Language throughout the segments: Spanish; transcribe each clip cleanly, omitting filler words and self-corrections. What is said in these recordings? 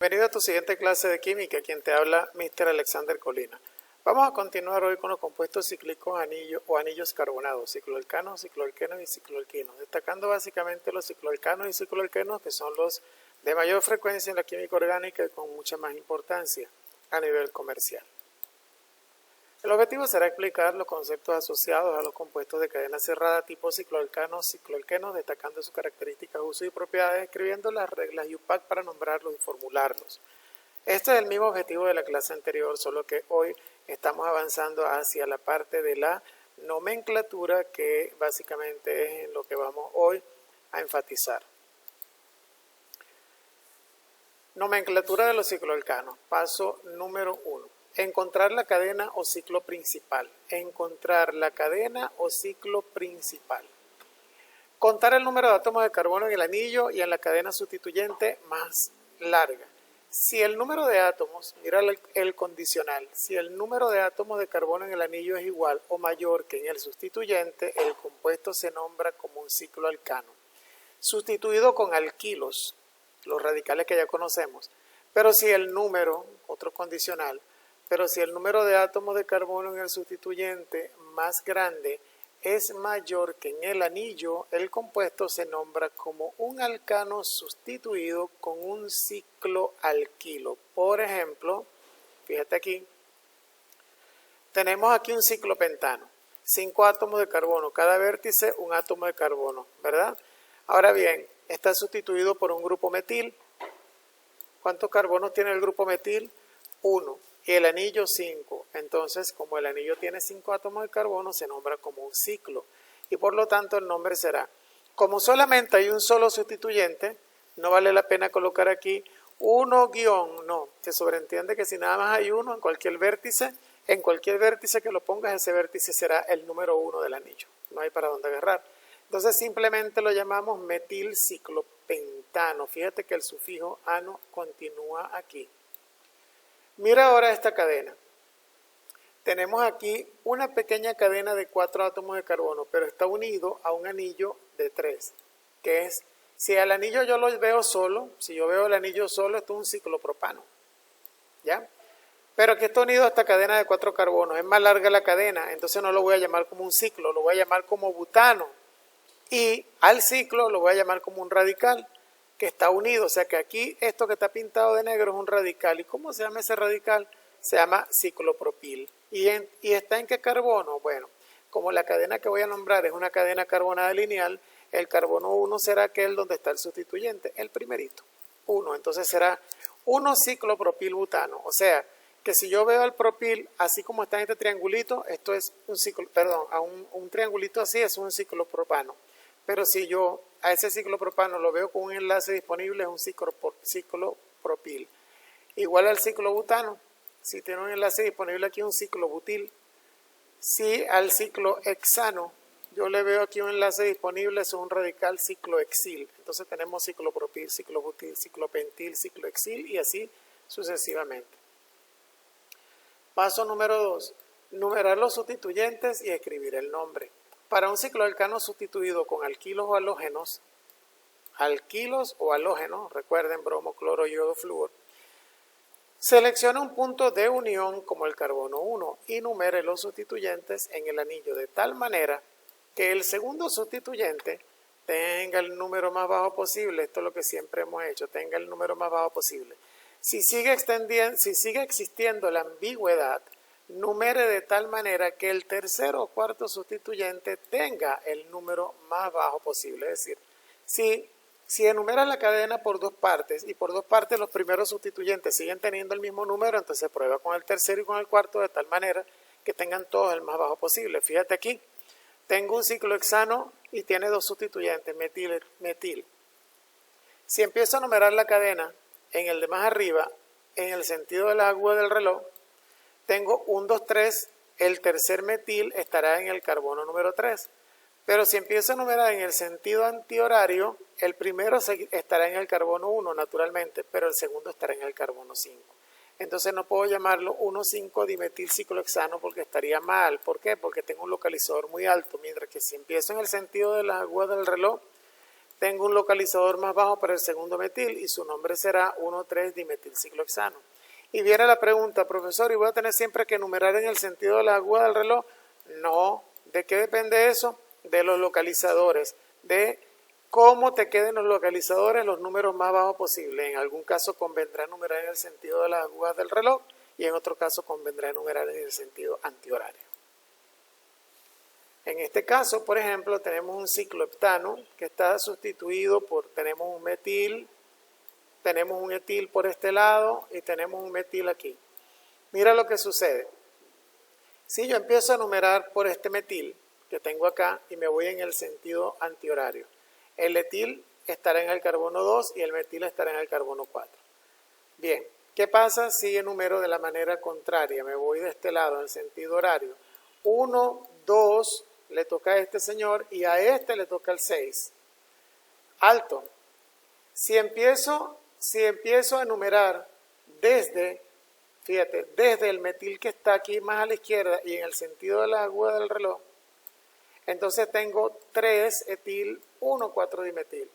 Bienvenido a tu siguiente clase de química, quien te habla Mr. Alexander Colina. Vamos a continuar hoy con los compuestos cíclicos anillos carbonados, cicloalcanos, cicloalquenos y cicloalquinos, destacando básicamente los cicloalcanos y cicloalquenos, que son los de mayor frecuencia en la química orgánica y con mucha más importancia a nivel comercial. El objetivo será explicar los conceptos asociados a los compuestos de cadena cerrada tipo cicloalcanos, cicloalquenos, destacando sus características, usos y propiedades, escribiendo las reglas UPAC para nombrarlos y formularlos. Este es el mismo objetivo de la clase anterior, solo que hoy estamos avanzando hacia la parte de la nomenclatura, que básicamente es en lo que vamos hoy a enfatizar. Nomenclatura de los cicloalcanos. Paso número 1. Encontrar la cadena o ciclo principal. Encontrar la cadena o ciclo principal. Contar el número de átomos de carbono en el anillo y en la cadena sustituyente más larga. Si el número de átomos, mira el condicional, si el número de átomos de carbono en el anillo es igual o mayor que en el sustituyente, el compuesto se nombra como un cicloalcano, sustituido con alquilos, los radicales que ya conocemos. Pero si el número, otro condicional, pero si el número de átomos de carbono en el sustituyente más grande es mayor que en el anillo, el compuesto se nombra como un alcano sustituido con un cicloalquilo. Por ejemplo, fíjate aquí, tenemos aquí un ciclopentano, 5 átomos de carbono, cada vértice un átomo de carbono, ¿verdad? Ahora bien, está sustituido por un grupo metil. ¿Cuántos carbonos tiene el grupo metil? 1. Y el anillo 5. Entonces, como el anillo tiene 5 átomos de carbono, se nombra como un ciclo. Y por lo tanto, el nombre será, como solamente hay un solo sustituyente, no vale la pena colocar aquí 1 guión, no. Se sobreentiende que si nada más hay uno en cualquier vértice que lo pongas, ese vértice será el número 1 del anillo. No hay para dónde agarrar. Entonces, simplemente lo llamamos metilciclopentano. Fíjate que el sufijo ano continúa aquí. Mira ahora esta cadena. Tenemos aquí una pequeña cadena de 4 átomos de carbono, pero está unido a un anillo de 3, que es, si el anillo yo lo veo solo, si yo veo el anillo solo, esto es un ciclopropano, ¿ya? Pero aquí está unido a esta cadena de 4 carbonos, es más larga la cadena, entonces no lo voy a llamar como un ciclo, lo voy a llamar como butano, y al ciclo lo voy a llamar como un radical, que está unido, o sea que aquí esto que está pintado de negro es un radical. ¿Y cómo se llama ese radical? Se llama ciclopropil. ¿Y está en qué carbono? Bueno, como la cadena que voy a nombrar es una cadena carbonada lineal, el carbono 1 será aquel donde está el sustituyente, el primerito, 1. Entonces será 1 ciclopropil butano. O sea que si yo veo el propil así como está en este triangulito, esto es un triangulito así es un ciclopropano. Pero si yo a ese ciclopropano lo veo con un enlace disponible, es un ciclopropil. Igual al ciclobutano, si tiene un enlace disponible aquí, un ciclobutil. Si al ciclohexano yo le veo aquí un enlace disponible, es un radical ciclohexil. Entonces tenemos ciclopropil, ciclobutil, ciclopentil, ciclohexil y así sucesivamente. Paso número 2. Numerar los sustituyentes y escribir el nombre. Para un cicloalcano sustituido con alquilos o halógenos, recuerden bromo, cloro, yodo, flúor, seleccione un punto de unión como el carbono 1 y numere los sustituyentes en el anillo de tal manera que el segundo sustituyente tenga el número más bajo posible. Esto es lo que siempre hemos hecho, tenga el número más bajo posible. Si sigue existiendo la ambigüedad, numere de tal manera que el tercero o cuarto sustituyente tenga el número más bajo posible. Es decir, si enumeras la cadena por 2 partes y por 2 partes los primeros sustituyentes siguen teniendo el mismo número, entonces prueba con el tercero y con el cuarto de tal manera que tengan todos el más bajo posible. Fíjate aquí, tengo un ciclohexano y tiene 2 sustituyentes, metil. Si empiezo a numerar la cadena en el de más arriba, en el sentido de la aguja del reloj, tengo 1, 2, 3, el tercer metil estará en el carbono número 3. Pero si empiezo a numerar en el sentido antihorario, el primero estará en el carbono 1 naturalmente, pero el segundo estará en el carbono 5. Entonces no puedo llamarlo 1,5-dimetilciclohexano porque estaría mal. ¿Por qué? Porque tengo un localizador muy alto, mientras que si empiezo en el sentido de la aguja del reloj, tengo un localizador más bajo para el segundo metil y su nombre será 1,3-dimetilciclohexano. Y viene la pregunta, profesor, ¿y voy a tener siempre que enumerar en el sentido de la aguja del reloj? No. ¿De qué depende eso? De los localizadores, de cómo te queden los localizadores los números más bajos posibles. En algún caso convendrá enumerar en el sentido de las agujas del reloj y en otro caso convendrá enumerar en el sentido antihorario. En este caso, por ejemplo, tenemos un cicloheptano que está sustituido por, tenemos un metil, tenemos un etil por este lado y tenemos un metil aquí. Mira lo que sucede. Si yo empiezo a enumerar por este metil que tengo acá y me voy en el sentido antihorario, el etil estará en el carbono 2 y el metil estará en el carbono 4. Bien, ¿qué pasa si enumero de la manera contraria? Me voy de este lado en el sentido horario. 1, 2, le toca a este señor y a este le toca el 6. Alto. Si empiezo a enumerar desde, fíjate, desde el metil que está aquí más a la izquierda y en el sentido de la aguja del reloj, entonces tengo 3 etil, 1, 4 dimetil.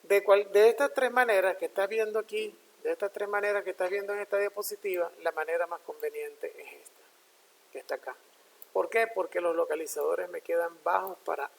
De estas tres maneras que estás viendo aquí, de estas tres maneras que estás viendo en esta diapositiva, la manera más conveniente es esta, que está acá. ¿Por qué? Porque los localizadores me quedan bajos para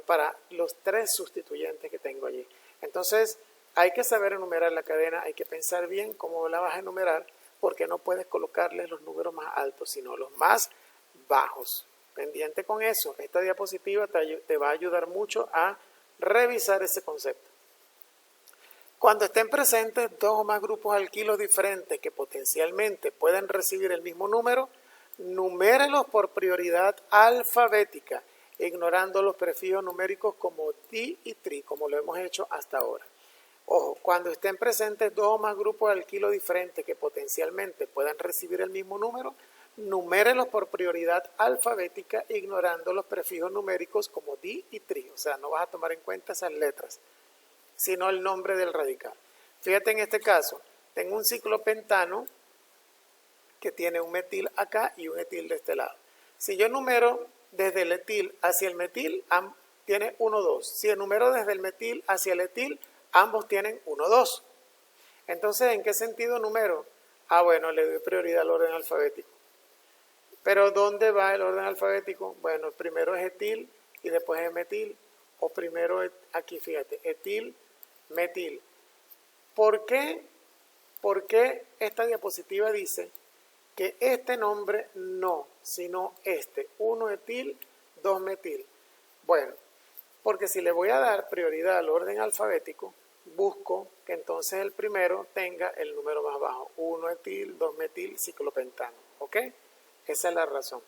para los tres sustituyentes que tengo allí. Entonces, hay que saber enumerar la cadena, hay que pensar bien cómo la vas a enumerar, porque no puedes colocarle los números más altos, sino los más bajos. Pendiente con eso, esta diapositiva te va a ayudar mucho a revisar ese concepto. Cuando estén presentes dos o más grupos alquilos diferentes que potencialmente pueden recibir el mismo número, numérelos por prioridad alfabética, ignorando los prefijos numéricos como di y tri, como lo hemos hecho hasta ahora. Ojo, cuando estén presentes dos o más grupos de alquilo diferentes que potencialmente puedan recibir el mismo número, numérelos por prioridad alfabética, ignorando los prefijos numéricos como di y tri. O sea, no vas a tomar en cuenta esas letras, sino el nombre del radical. Fíjate en este caso, tengo un ciclopentano que tiene un metil acá y un etil de este lado. Si yo enumero desde el etil hacia el metil, tiene 1, 2. Si enumero desde el metil hacia el etil, ambos tienen 1, 2. Entonces, ¿en qué sentido numero? Bueno, le doy prioridad al orden alfabético. Pero ¿dónde va el orden alfabético? Bueno, primero es etil y después es metil. O primero, aquí fíjate, etil, metil. ¿Por qué? Porque esta diapositiva dice que este nombre no, sino este, 1 etil, 2 metil. Bueno, porque si le voy a dar prioridad al orden alfabético, busco que entonces el primero tenga el número más bajo, 1 etil, 2 metil, ciclopentano, ¿ok? Esa es la razón.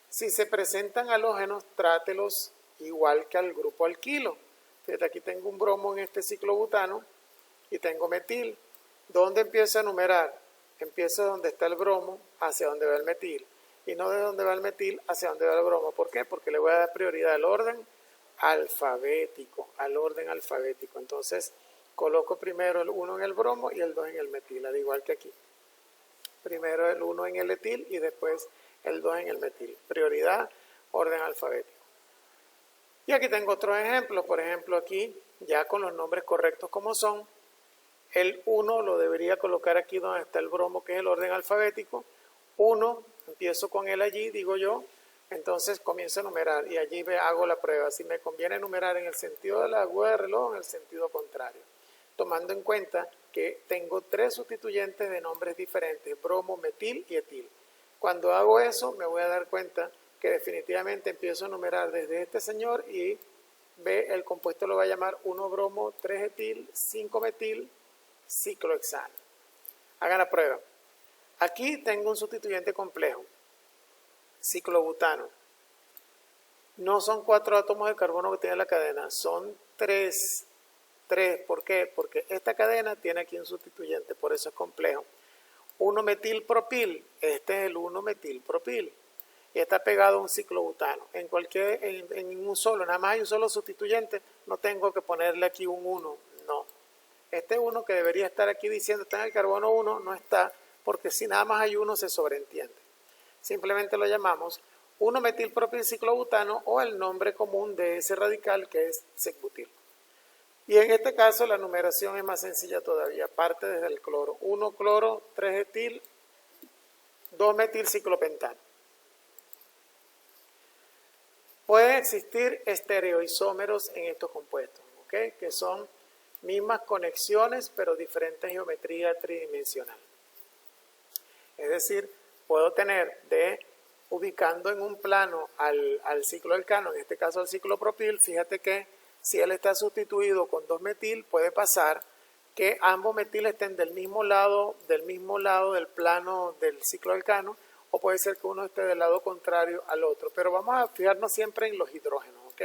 Si se presentan halógenos, trátelos igual que al grupo alquilo. Fíjate, aquí tengo un bromo en este ciclobutano y tengo metil. ¿Dónde empiezo a enumerar? Empiezo donde está el bromo hacia donde va el metil y no de donde va el metil hacia donde va el bromo. ¿Por qué? Porque le voy a dar prioridad al orden alfabético, Entonces coloco primero el 1 en el bromo y el 2 en el metil, al igual que aquí. Primero el 1 en el etil y después el 2 en el metil. Prioridad, orden alfabético. Y aquí tengo otros ejemplos. Por ejemplo, aquí ya con los nombres correctos como son, el 1 lo debería colocar aquí donde está el bromo, que es el orden alfabético. 1, empiezo con él allí, digo yo, entonces comienzo a numerar y allí hago la prueba. Si me conviene numerar en el sentido de la aguja de reloj o en el sentido contrario, tomando en cuenta que tengo tres sustituyentes de nombres diferentes, bromo, metil y etil. Cuando hago eso, me voy a dar cuenta que definitivamente empiezo a numerar desde este señor y el compuesto lo va a llamar 1 bromo, 3 etil, 5 metil, ciclohexano. Hagan la prueba. Aquí tengo un sustituyente complejo, ciclobutano. No son 4 átomos de carbono que tiene la cadena, son 3. 3, ¿por qué? Porque esta cadena tiene aquí un sustituyente, por eso es complejo. 1-metilpropil, este es el 1-metilpropil. Y está pegado a un ciclobutano. En un solo, nada más hay un solo sustituyente, no tengo que ponerle aquí un 1, no. Este 1 que debería estar aquí diciendo está en el carbono 1, no está, porque si nada más hay uno se sobreentiende. Simplemente lo llamamos 1-metilpropilciclobutano o el nombre común de ese radical que es sec-butil. Y en este caso la numeración es más sencilla todavía, parte desde el cloro. 1-cloro, 3-etil, 2-metilciclopentano. Pueden existir estereoisómeros en estos compuestos, ¿okay? Que son mismas conexiones pero diferentes geometría tridimensional. Es decir, puedo tener ubicando en un plano al cicloalcano, en este caso al ciclopropil, fíjate que si él está sustituido con 2-metil, puede pasar que ambos metiles estén del mismo lado del plano del cicloalcano, o puede ser que uno esté del lado contrario al otro. Pero vamos a fijarnos siempre en los hidrógenos, ¿ok?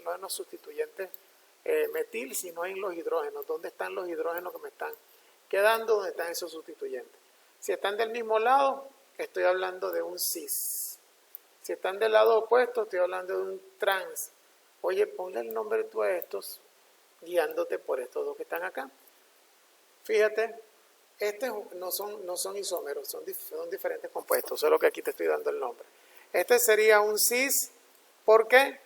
No en los sustituyentes metil, sino en los hidrógenos. ¿Dónde están los hidrógenos que me están quedando? ¿Dónde están esos sustituyentes? Si están del mismo lado, estoy hablando de un cis. Si están del lado opuesto, estoy hablando de un trans. Oye, ponle el nombre tú a estos, guiándote por estos dos que están acá. Fíjate, no son isómeros, son diferentes compuestos, solo que aquí te estoy dando el nombre. Este sería un cis, ¿por qué?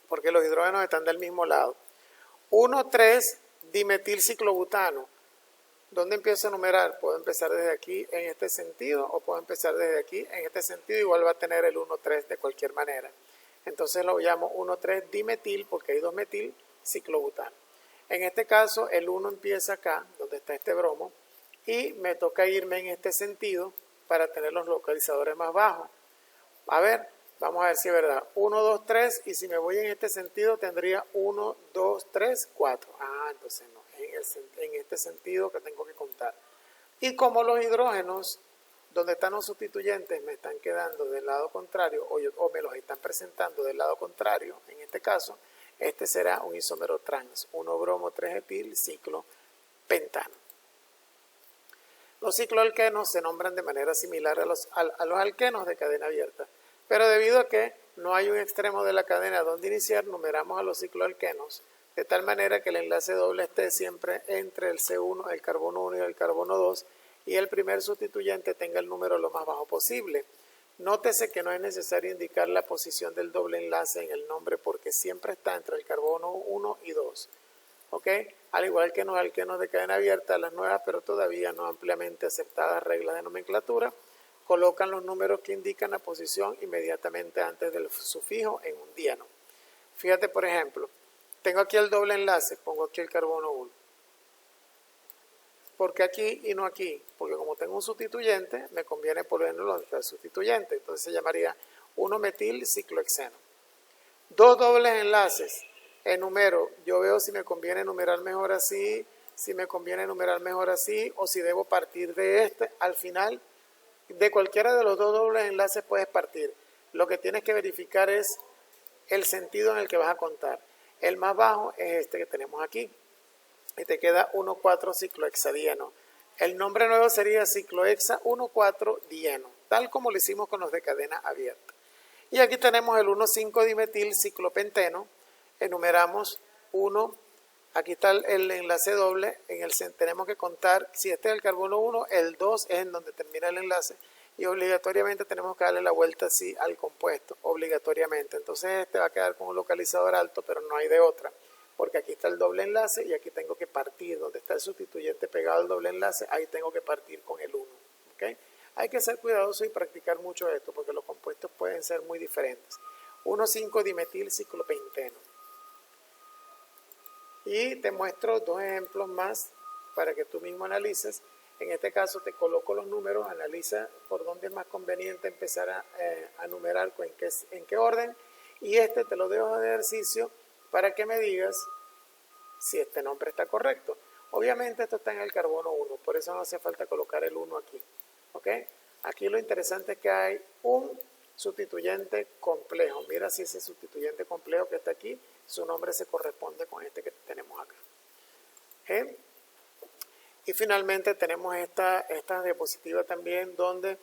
Porque los hidrógenos están del mismo lado. 1,3-dimetilciclobutano. ¿Dónde empiezo a numerar? Puedo empezar desde aquí en este sentido o puedo empezar desde aquí en este sentido. Igual va a tener el 1,3 de cualquier manera. Entonces lo llamo 1,3-dimetil porque hay 2-metilciclobutano. En este caso el 1 empieza acá, donde está este bromo, y me toca irme en este sentido para tener los localizadores más bajos. A ver, vamos a ver si es verdad. 1, 2, 3, y si me voy en este sentido tendría 1, 2, 3, 4. Ah, entonces no, en este sentido que tengo que contar. Y como los hidrógenos, donde están los sustituyentes, me están quedando del lado contrario, o me los están presentando del lado contrario, en este caso, este será un isómero trans, 1-bromo-3-etil, ciclopentano. Los cicloalquenos se nombran de manera similar a los alquenos de cadena abierta, pero debido a que no hay un extremo de la cadena donde iniciar, numeramos a los cicloalquenos de tal manera que el enlace doble esté siempre entre el C1, el carbono 1 y el carbono 2, y el primer sustituyente tenga el número lo más bajo posible. Nótese que no es necesario indicar la posición del doble enlace en el nombre porque siempre está entre el carbono 1 y 2. ¿Ok? Al igual que en los alquenos de cadena abierta, las nuevas pero todavía no ampliamente aceptadas reglas de nomenclatura colocan los números que indican la posición inmediatamente antes del sufijo en un dieno. Fíjate, por ejemplo, tengo aquí el doble enlace, pongo aquí el carbono 1. ¿Por qué aquí y no aquí? Porque como tengo un sustituyente, me conviene ponerlo donde está el sustituyente. Entonces se llamaría 1-metilciclohexeno. Dos dobles enlaces. Enumero. Yo veo si me conviene enumerar mejor así, si me conviene enumerar mejor así, o si debo partir de este. Al final, de cualquiera de los dos dobles enlaces puedes partir. Lo que tienes que verificar es el sentido en el que vas a contar. El más bajo es este que tenemos aquí. Y te queda 1,4-ciclohexadieno. El nombre nuevo sería ciclohexa 1,4-dieno, tal como lo hicimos con los de cadena abierta. Y aquí tenemos el 1,5-dimetilciclopenteno. Enumeramos 1, aquí está el enlace doble, tenemos que contar, si este es el carbono 1, el 2 es en donde termina el enlace, y obligatoriamente tenemos que darle la vuelta así al compuesto, obligatoriamente. Entonces este va a quedar con un localizador alto, pero no hay de otra. Porque aquí está el doble enlace y aquí tengo que partir, donde está el sustituyente pegado al doble enlace, ahí tengo que partir con el 1. ¿Okay? Hay que ser cuidadoso y practicar mucho esto, porque los compuestos pueden ser muy diferentes. 1,5-dimetilciclopenteno. Y te muestro dos ejemplos más para que tú mismo analices. En este caso te coloco los números, analiza por dónde es más conveniente empezar a numerar, en qué orden. Y este te lo dejo de ejercicio para que me digas si este nombre está correcto. Obviamente esto está en el carbono 1, por eso no hace falta colocar el 1 aquí. ¿Ok? Aquí lo interesante es que hay un sustituyente complejo. Mira si ese sustituyente complejo que está aquí, su nombre se corresponde con este que tenemos acá. ¿Okay? Y finalmente tenemos esta diapositiva también donde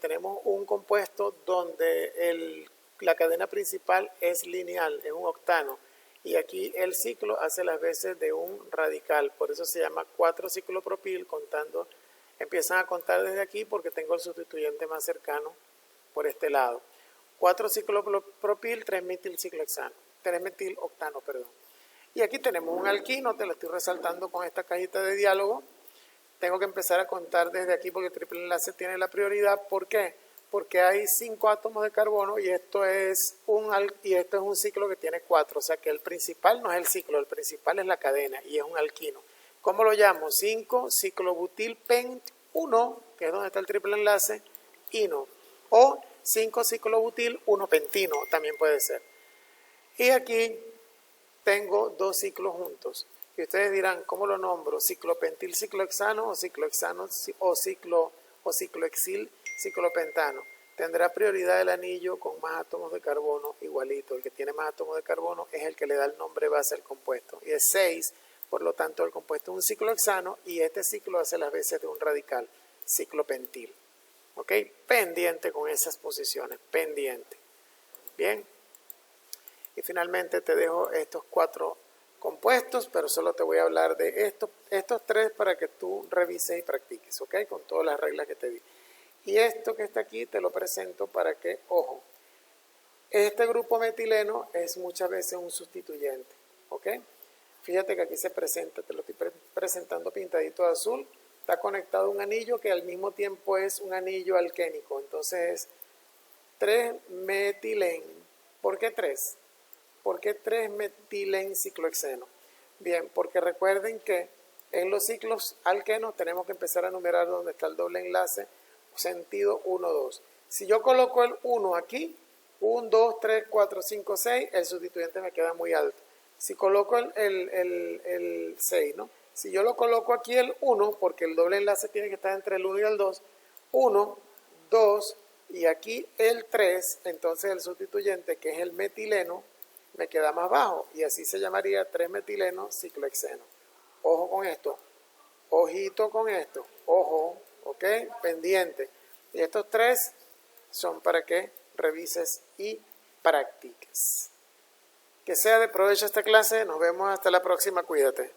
tenemos un compuesto donde la cadena principal es lineal, es un octano, y aquí el ciclo hace las veces de un radical, por eso se llama 4-ciclopropil, empiezan a contar desde aquí porque tengo el sustituyente más cercano por este lado. 4 ciclopropil, 3 metiloctano, perdón. Y aquí tenemos un alquino, te lo estoy resaltando con esta cajita de diálogo. Tengo que empezar a contar desde aquí porque el triple enlace tiene la prioridad. ¿Por qué? Porque hay 5 átomos de carbono y esto es un ciclo que tiene 4. O sea que el principal no es el ciclo, el principal es la cadena y es un alquino. ¿Cómo lo llamo? 5-ciclobutil-pent-1, que es donde está el triple enlace, ino. O 5-ciclobutil-1-pentino, también puede ser. Y aquí tengo 2 ciclos juntos. Y ustedes dirán, ¿cómo lo nombro? ¿Ciclopentil ciclohexano o ciclohexano o ciclohexil ciclopentano? Tendrá prioridad el anillo con más átomos de carbono igualito. El que tiene más átomos de carbono es el que le da el nombre base al compuesto. Y es 6, por lo tanto el compuesto es un ciclohexano y este ciclo hace las veces de un radical, ciclopentil. ¿Ok? Pendiente con esas posiciones, pendiente. Bien. Y finalmente te dejo estos 4 compuestos, pero solo te voy a hablar de estos 3 para que tú revises y practiques, ¿ok? Con todas las reglas que te di. Y esto que está aquí te lo presento para que, ojo, este grupo metileno es muchas veces un sustituyente, ¿ok? Fíjate que aquí se presenta, te lo estoy presentando pintadito de azul, está conectado a un anillo que al mismo tiempo es un anillo alquénico, entonces es 3-metilen. ¿Por qué 3? ¿Por qué 3-metilenciclohexeno? Bien, porque recuerden que en los ciclos alquenos tenemos que empezar a numerar donde está el doble enlace, sentido 1, 2. Si yo coloco el 1 aquí, 1, 2, 3, 4, 5, 6, el sustituyente me queda muy alto. Si coloco el 6, ¿no? Si yo lo coloco aquí el 1, porque el doble enlace tiene que estar entre el 1 y el 2, 1, 2 y aquí el 3, entonces el sustituyente que es el metileno me queda más bajo y así se llamaría 3-metileno ciclohexeno. Ojo con esto, ojito con esto, ojo, ok, pendiente. Y estos 3 son para que revises y practiques. Que sea de provecho esta clase, nos vemos hasta la próxima, cuídate.